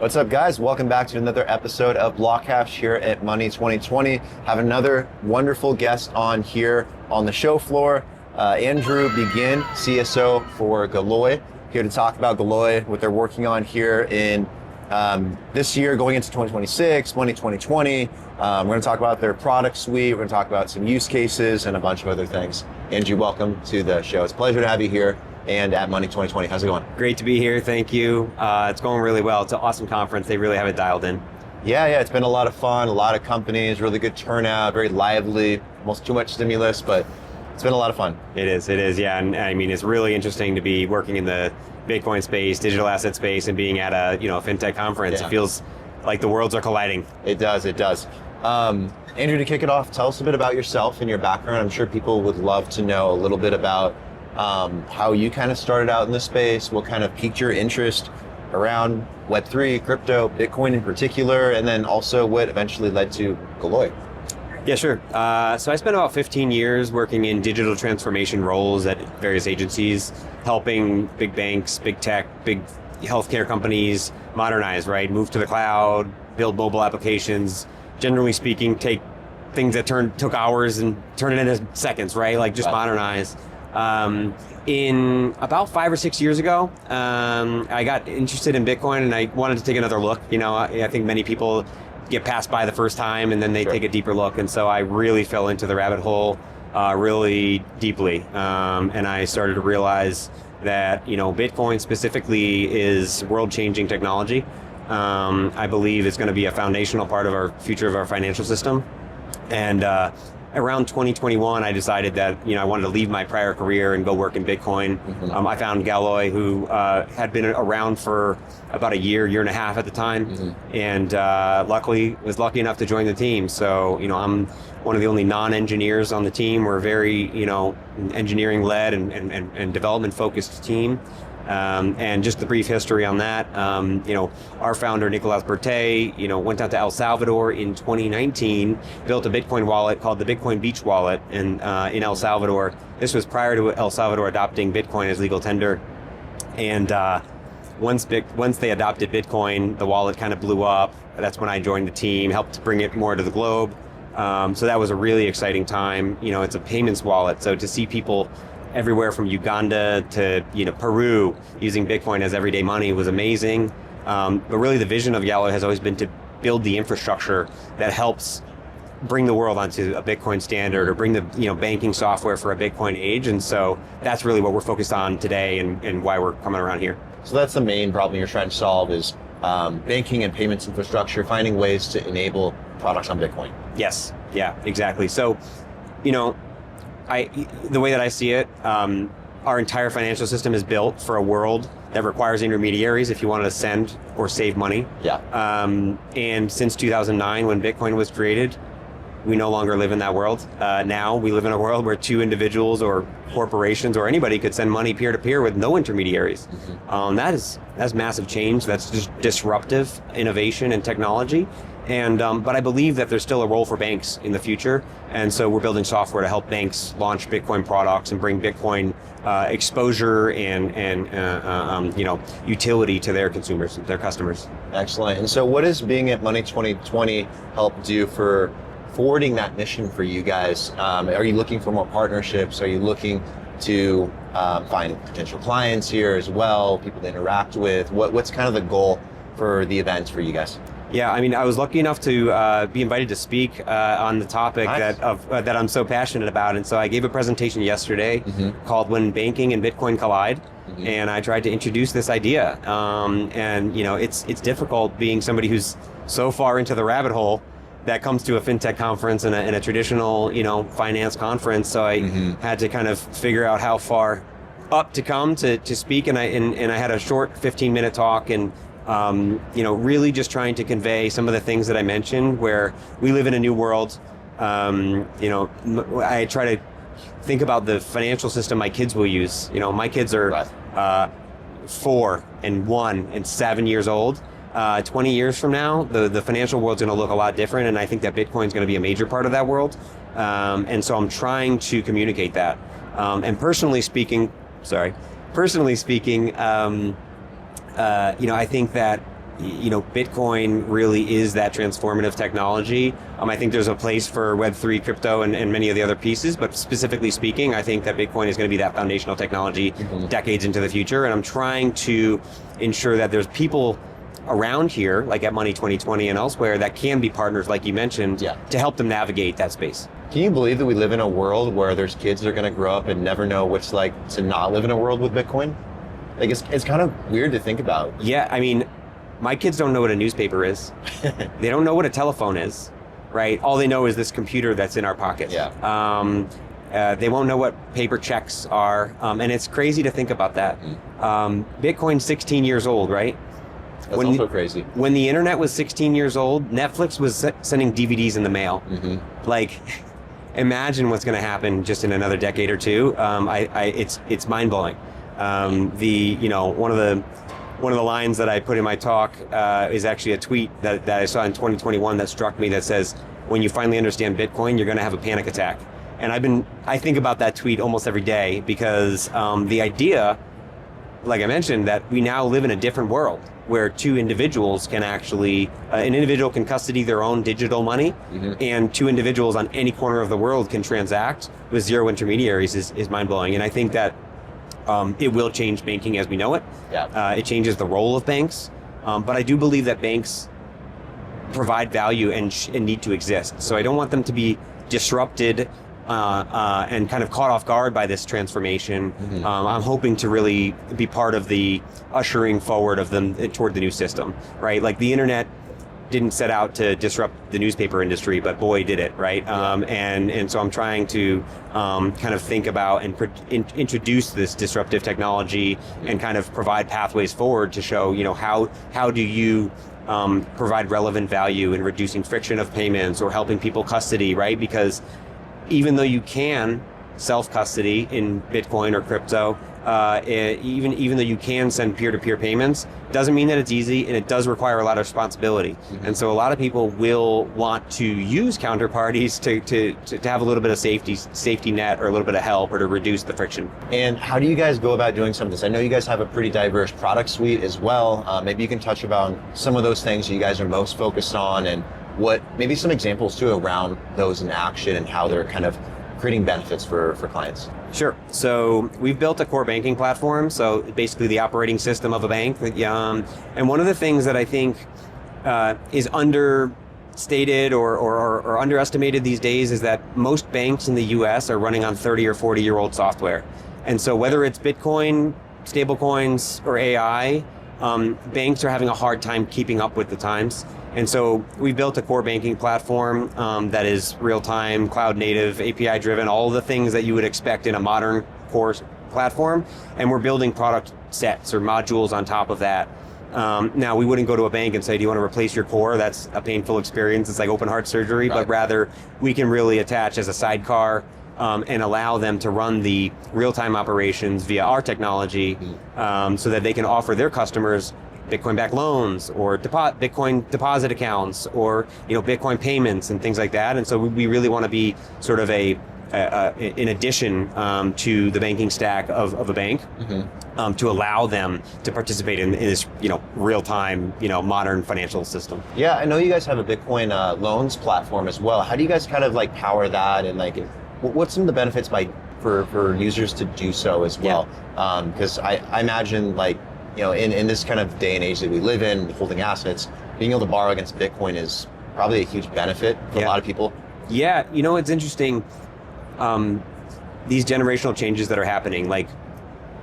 What's up, guys? Welcome back to another episode of BlockHash here at Money 2020. Have another wonderful guest on here on the show floor. Andrew Begin, CSO for Galoy, here to talk about Galoy, what they're working on here in this year, going into 2026, Money 2020. We're going to talk about their product suite. We're going to talk about some use cases and a bunch of other things. Andrew, welcome to the show. It's a pleasure to have you here and at Money 2020. How's it going? Great to be here. Thank you. It's going really well. It's an awesome conference. They really have it dialed in. Yeah, it's been a lot of fun, a lot of companies, really good turnout, very lively, almost too much stimulus, but it's been a lot of fun. It is, yeah. And I mean, it's really interesting to be working in the Bitcoin space, digital asset space, and being at a fintech conference. Yeah. It feels like the worlds are colliding. It does. Andrew, to kick it off, tell us a bit about yourself and your background. I'm sure people would love to know a little bit about how you kind of started out in this space, what kind of piqued your interest around Web3, crypto, Bitcoin in particular, and then also what eventually led to Galoy. Yeah, sure. So I spent about 15 years working in digital transformation roles at various agencies, helping big banks, big tech, big healthcare companies modernize, right? Move to the cloud, build mobile applications, generally speaking, take things that took hours and turn it into seconds, right? Like just modernize. In about 5 or 6 years ago, I got interested in Bitcoin and I wanted to take another look. I think many people get passed by the first time and then they take a deeper look. And so I really fell into the rabbit hole really deeply. And I started to realize that, Bitcoin specifically is world-changing technology. I believe it's going to be a foundational part of our future of our financial system. And around 2021, I decided that I wanted to leave my prior career and go work in Bitcoin. Mm-hmm. I found Galoy, who had been around for about a year and a half at the time, and was lucky enough to join the team. So I'm one of the only non-engineers on the team. We're very engineering-led and development-focused team. And just the brief history on that, our founder, Nicolas Berthet, went out to El Salvador in 2019, built a Bitcoin wallet called the Bitcoin Beach Wallet in El Salvador. This was prior to El Salvador adopting Bitcoin as legal tender. And once they adopted Bitcoin, the wallet kind of blew up. That's when I joined the team, helped bring it more to the globe. So that was a really exciting time. It's a payments wallet, so to see people everywhere from Uganda to Peru using Bitcoin as everyday money was amazing. But really the vision of Galoy has always been to build the infrastructure that helps bring the world onto a Bitcoin standard or bring the banking software for a Bitcoin age. And so that's really what we're focused on today and why we're coming around here. So that's the main problem you're trying to solve is banking and payments infrastructure, finding ways to enable products on Bitcoin. Yes, yeah, exactly. So, the way that I see it, our entire financial system is built for a world that requires intermediaries if you wanted to send or save money. Yeah. And since 2009, when Bitcoin was created, we no longer live in that world. Now we live in a world where two individuals or corporations or anybody could send money peer-to-peer with no intermediaries. Mm-hmm. That's massive change. That's just disruptive innovation and technology. And but I believe that there's still a role for banks in the future, and so we're building software to help banks launch Bitcoin products and bring Bitcoin exposure and utility to their consumers, their customers. Excellent. And so, what is being at Money 2020 help do for forwarding that mission for you guys? Are you looking for more partnerships? Are you looking to find potential clients here as well, people to interact with? What's kind of the goal for the events for you guys? Yeah, I mean, I was lucky enough to be invited to speak on the topic that I'm so passionate about, and so I gave a presentation yesterday called "When Banking and Bitcoin Collide," and I tried to introduce this idea. It's difficult being somebody who's so far into the rabbit hole that comes to a fintech conference and a traditional finance conference. So I had to kind of figure out how far up to come to speak, and I had a short 15-minute talk and. Really just trying to convey some of the things that I mentioned, where we live in a new world. I try to think about the financial system my kids will use. My kids are 4 and 1 and 7 years old. 20 years from now, the financial world's going to look a lot different, and I think that Bitcoin's going to be a major part of that world. And so I'm trying to communicate that. And personally speaking, I think that Bitcoin really is that transformative technology. I think there's a place for Web3 crypto and many of the other pieces, but specifically speaking, I think that Bitcoin is going to be that foundational technology decades into the future. And I'm trying to ensure that there's people around here, like at Money 2020 and elsewhere, that can be partners, like you mentioned, to help them navigate that space. Can you believe that we live in a world where there's kids that are going to grow up and never know what it's like to not live in a world with Bitcoin? Like, it's kind of weird to think about. Yeah, I mean, my kids don't know what a newspaper is. They don't know what a telephone is, right? All they know is this computer that's in our pockets. They won't know what paper checks are. And it's crazy to think about that. Bitcoin's 16 years old, right? That's also crazy. When the internet was 16 years old, Netflix was sending DVDs in the mail. Like, imagine what's going to happen just in another decade or two. It's mind-blowing. One of the lines that I put in my talk is actually a tweet that I saw in 2021 that struck me that says, when you finally understand Bitcoin, you're going to have a panic attack. And I think about that tweet almost every day because the idea, like I mentioned, that we now live in a different world where two individuals can actually, an individual can custody their own digital money, and two individuals on any corner of the world can transact with zero intermediaries is mind-blowing. And I think that it will change banking as we know it. It changes the role of banks. But I do believe that banks provide value and need to exist. So I don't want them to be disrupted and kind of caught off guard by this transformation. I'm hoping to really be part of the ushering forward of them toward the new system, right? Like the internet didn't set out to disrupt the newspaper industry, but boy, did it, right? And so I'm trying to kind of think about and introduce this disruptive technology and kind of provide pathways forward to show, how do you provide relevant value in reducing friction of payments or helping people custody, right? Because even though you can self-custody in Bitcoin or crypto, even though you can send peer-to-peer payments, doesn't mean that it's easy, and it does require a lot of responsibility. And so a lot of people will want to use counterparties to have a little bit of safety net or a little bit of help or to reduce the friction. And how do you guys go about doing some of this? I know you guys have a pretty diverse product suite as well. Maybe you can touch about some of those things you guys are most focused on and maybe some examples too around those in action and how they're kind of creating benefits for clients. Sure. So we've built a core banking platform, so basically the operating system of a bank. And one of the things that I think is understated or underestimated these days is that most banks in the US are running on 30 or 40-year-old software. And so whether it's Bitcoin, stablecoins, or AI, banks are having a hard time keeping up with the times. And so we built a core banking platform that is real-time, cloud-native, API-driven, all the things that you would expect in a modern core platform. And we're building product sets or modules on top of that. Now, we wouldn't go to a bank and say, do you want to replace your core? That's a painful experience. It's like open heart surgery, right. But rather we can really attach as a sidecar and allow them to run the real-time operations via our technology so that they can offer their customers Bitcoin-backed loans or Bitcoin deposit accounts or Bitcoin payments and things like that. And so we really want to be sort of in addition to the banking stack of a bank to allow them to participate in this real-time modern financial system. Yeah, I know you guys have a Bitcoin loans platform as well. How do you guys kind of like power that and like what's some of the benefits for users to do so as well? Because I imagine like in this kind of day and age that we live in, holding assets, being able to borrow against Bitcoin is probably a huge benefit for a lot of people. Yeah, it's interesting. These generational changes that are happening, like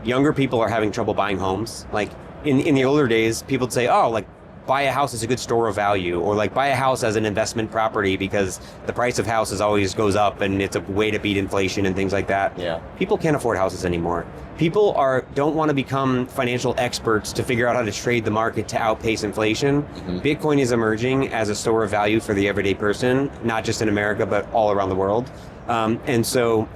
younger people are having trouble buying homes. Like in the older days, people would say, oh, like buy a house as a good store of value, or like buy a house as an investment property because the price of houses always goes up and it's a way to beat inflation and things like that. Yeah. People can't afford houses anymore. People don't want to become financial experts to figure out how to trade the market to outpace inflation. Bitcoin is emerging as a store of value for the everyday person, not just in America, but all around the world. And so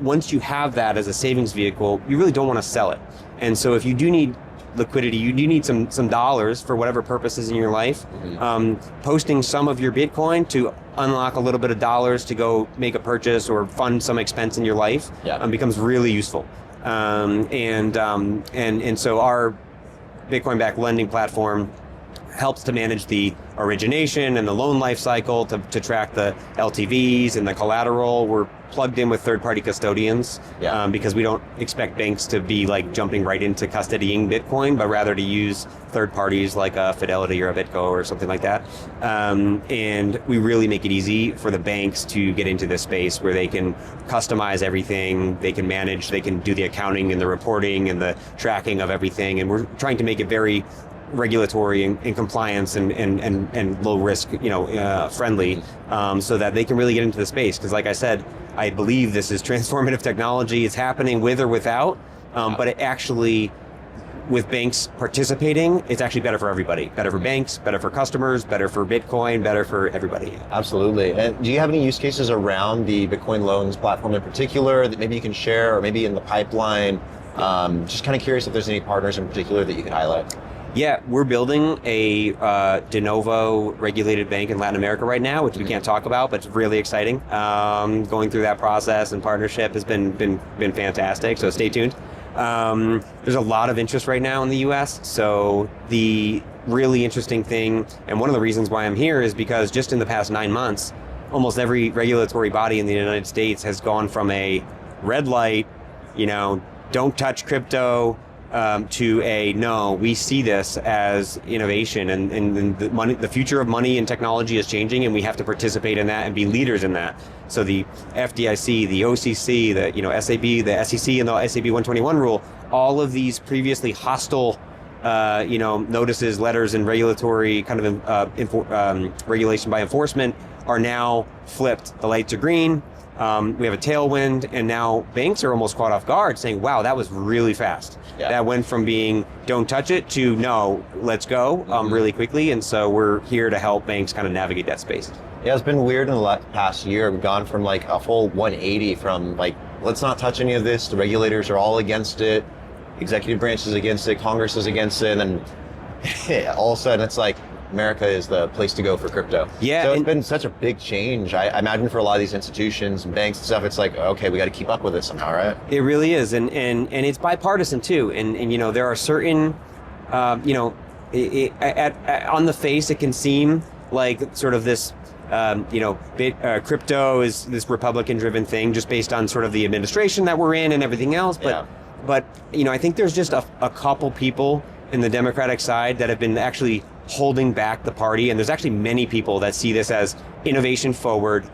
once you have that as a savings vehicle, you really don't want to sell it. And so if you do need liquidity, you do need some dollars for whatever purposes in your life. Posting some of your Bitcoin to unlock a little bit of dollars to go make a purchase or fund some expense in your life becomes really useful. And so our Bitcoin-backed lending platform helps to manage the origination and the loan life cycle to track the LTVs and the collateral. We're plugged in with third-party custodians because we don't expect banks to be like jumping right into custodying Bitcoin, but rather to use third parties like a Fidelity or a BitGo or something like that. And we really make it easy for the banks to get into this space where they can customize everything, they can manage, they can do the accounting and the reporting and the tracking of everything. And we're trying to make it very regulatory and compliance and low risk, friendly, so that they can really get into the space. Because like I said, I believe this is transformative technology. It's happening with or without, but it actually, with banks participating, it's actually better for everybody. Better for banks, better for customers, better for Bitcoin, better for everybody. Absolutely. And do you have any use cases around the Bitcoin loans platform in particular that maybe you can share, or maybe in the pipeline? Just kind of curious if there's any partners in particular that you could highlight. Yeah, we're building a de novo regulated bank in Latin America right now, which we can't talk about, but it's really exciting. Going through that process and partnership has been fantastic, so stay tuned. There's a lot of interest right now in the US, so the really interesting thing, and one of the reasons why I'm here, is because just in the past 9 months, almost every regulatory body in the United States has gone from a red light, don't touch crypto, to a no, we see this as innovation, and the future of money and technology is changing, and we have to participate in that and be leaders in that. So the FDIC, the OCC, the SAB, the SEC, and the SAB 121 rule, all of these previously hostile notices, letters, and regulatory kind of regulation by enforcement are now flipped. The lights are green. We have a tailwind, and now banks are almost caught off guard, saying, wow, that was really fast. Yeah. That went from being don't touch it to no, let's go really quickly. And so we're here to help banks kind of navigate that space. Yeah, it's been weird in the past year. We've gone from like a full 180 from like, let's not touch any of this. The regulators are all against it. Executive branch is against it. Congress is against it. And all of a sudden it's like, America is the place to go for crypto. Yeah, so it's been such a big change. I imagine for a lot of these institutions and banks and stuff, it's like, okay, we got to keep up with this somehow, right? It really is, and it's bipartisan too. And there are certain, on the face, it can seem like sort of this, crypto is this Republican-driven thing, just based on sort of the administration that we're in and everything else. But I think there's just a couple people in the Democratic side that have been actually holding back the party, and there's actually many people that see this as innovation forward,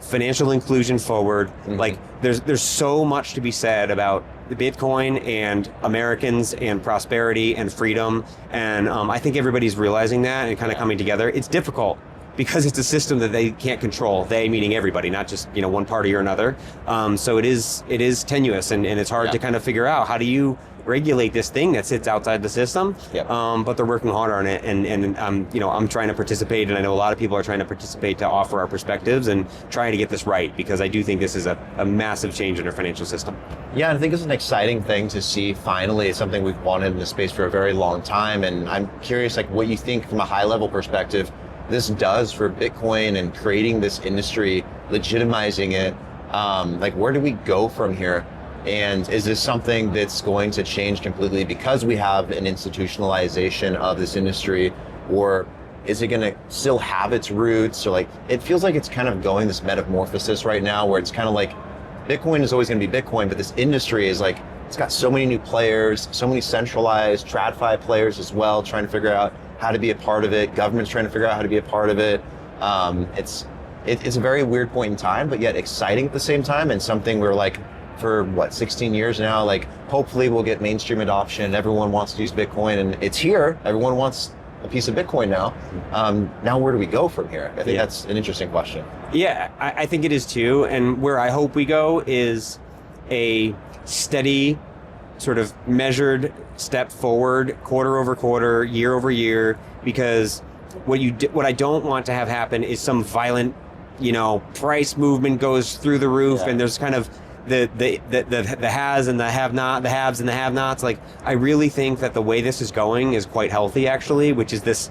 financial inclusion forward. Mm-hmm. Like there's so much to be said about the Bitcoin and Americans and prosperity and freedom, and I think everybody's realizing that and kind of coming together. It's difficult because it's a system that they can't control. They meaning everybody, not just one party or another. So it is tenuous, and it's hard to kind of figure out how do you regulate this thing that sits outside the system. Yep. But they're working hard on it, and I'm trying to participate, and I know a lot of people are trying to participate to offer our perspectives and trying to get this right, because I do think this is a massive change in our financial system. Yeah, and I think it's an exciting thing to see finally. It's something we've wanted in this space for a very long time, and I'm curious like what you think from a high level perspective this does for Bitcoin and creating this industry, legitimizing it. Like where do we go from here? And is this something that's going to change completely because we have an institutionalization of this industry, or is it going to still have its roots? Or like, it feels like it's kind of going this metamorphosis right now where it's kind of like Bitcoin is always going to be Bitcoin, but this industry is like, it's got so many new players, so many centralized TradFi players as well, trying to figure out how to be a part of it. Government's trying to figure out how to be a part of it. It's a very weird point in time, but yet exciting at the same time, and something we're like, for 16 years now, like hopefully we'll get mainstream adoption. Everyone wants to use Bitcoin, and it's here. Everyone wants a piece of Bitcoin now. Now where do we go from here? I think that's an interesting question. Yeah, I think it is too. And where I hope we go is a steady, sort of measured step forward, quarter over quarter, year over year, because what I don't want to have happen is some violent, price movement goes through the roof, and there's kind of the has and the have not, the haves and the have nots. Like, I really think that the way this is going is quite healthy, actually, which is this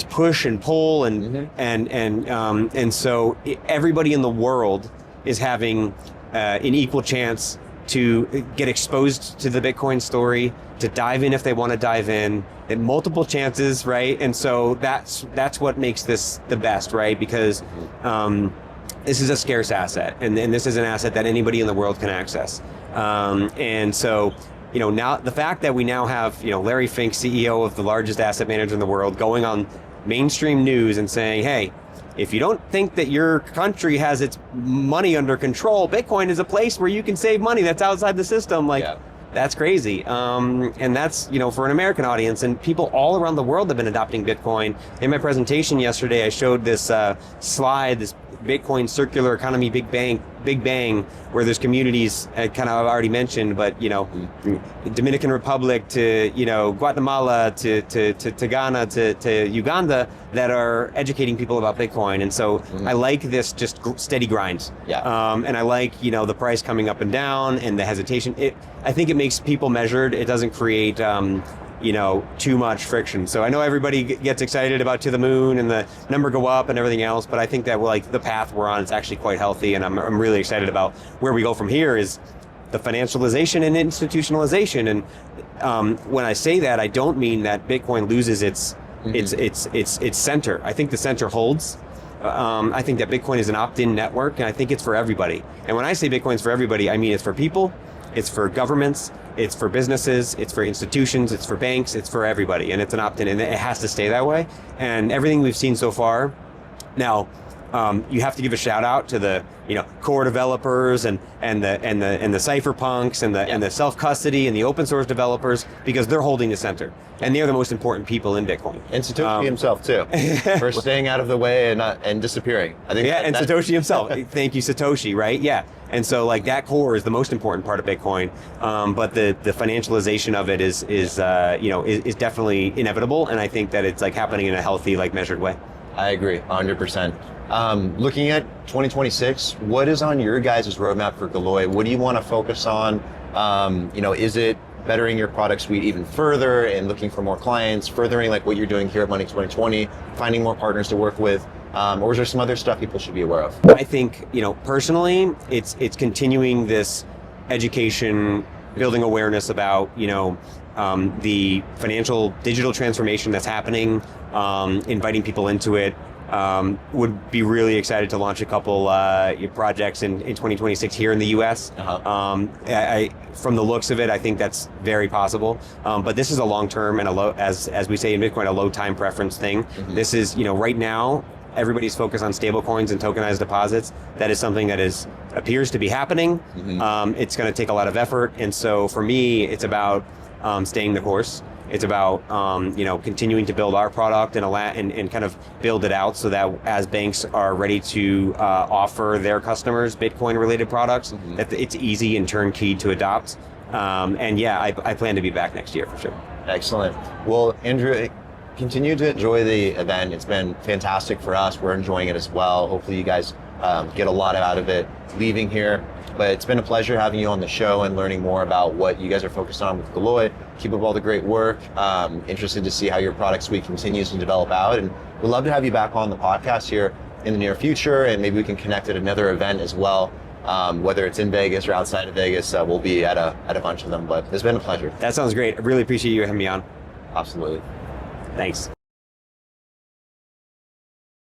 push and pull, and so everybody in the world is having an equal chance to get exposed to the Bitcoin story, to dive in if they want to dive in, and multiple chances, right? And so that's what makes this the best, right? Because this is a scarce asset, and this is an asset that anybody in the world can access. And so, now the fact that we now have, Larry Fink, CEO of the largest asset manager in the world, going on mainstream news and saying, hey, if you don't think that your country has its money under control, Bitcoin is a place where you can save money that's outside the system. That's crazy. And that's, for an American audience, and people all around the world have been adopting Bitcoin. In my presentation yesterday, I showed this slide, this Bitcoin circular economy Big Bang, where there's communities I kind of already mentioned, but Dominican Republic to Guatemala to Ghana to Uganda that are educating people about Bitcoin. And so I like this just steady grind. And I like the price coming up and down and the hesitation. I think it makes people measured. It doesn't create too much friction. So I know everybody gets excited about to the moon and the number go up and everything else, but I think that the path we're on is actually quite healthy, and I'm really excited about where we go from here is the financialization and institutionalization. And when I say that, I don't mean that Bitcoin loses its center. I think the center holds. I think that Bitcoin is an opt-in network, and I think it's for everybody. And when I say Bitcoin's for everybody, I mean it's for people, it's for governments, it's for businesses, it's for institutions, it's for banks, it's for everybody, and it's an opt-in, and it has to stay that way. And everything we've seen so far, now you have to give a shout out to the core developers and the cypherpunks and the self-custody and the open source developers, because they're holding the center, and they're the most important people in Bitcoin. And Satoshi himself too, for staying out of the way and disappearing. I think and Satoshi himself. Thank you, Satoshi. Right? Yeah. And so that core is the most important part of Bitcoin, but the financialization of it is definitely inevitable, and I think that it's happening in a healthy, measured way. I agree, 100%. Looking at 2026, what is on your guys' roadmap for Galoy? What do you want to focus on? Is it bettering your product suite even further and looking for more clients, furthering what you're doing here at Money 2020, finding more partners to work with? Or is there some other stuff people should be aware of? I think, personally, it's continuing this education, building awareness about, the financial digital transformation that's happening, inviting people into it. Would be really excited to launch a couple projects in 2026 here in the US. From the looks of it, I think that's very possible. But this is a long-term and as we say in Bitcoin, a low time preference thing. This is, right now, everybody's focused on stable coins and tokenized deposits. That is something that appears to be happening. It's going to take a lot of effort. And so for me, it's about staying the course. It's about continuing to build our product and kind of build it out so that as banks are ready to offer their customers Bitcoin-related products, that it's easy and turnkey to adopt. I plan to be back next year for sure. Excellent. Well, Andrew, continue to enjoy the event. It's been fantastic for us. We're enjoying it as well. Hopefully you guys get a lot out of it leaving here. But it's been a pleasure having you on the show and learning more about what you guys are focused on with Galoy. Keep up all the great work. Interested to see how your product suite continues to develop out. And we'd love to have you back on the podcast here in the near future. And maybe we can connect at another event as well. Whether it's in Vegas or outside of Vegas, we'll be at a bunch of them. But it's been a pleasure. That sounds great. I really appreciate you having me on. Absolutely. Thanks.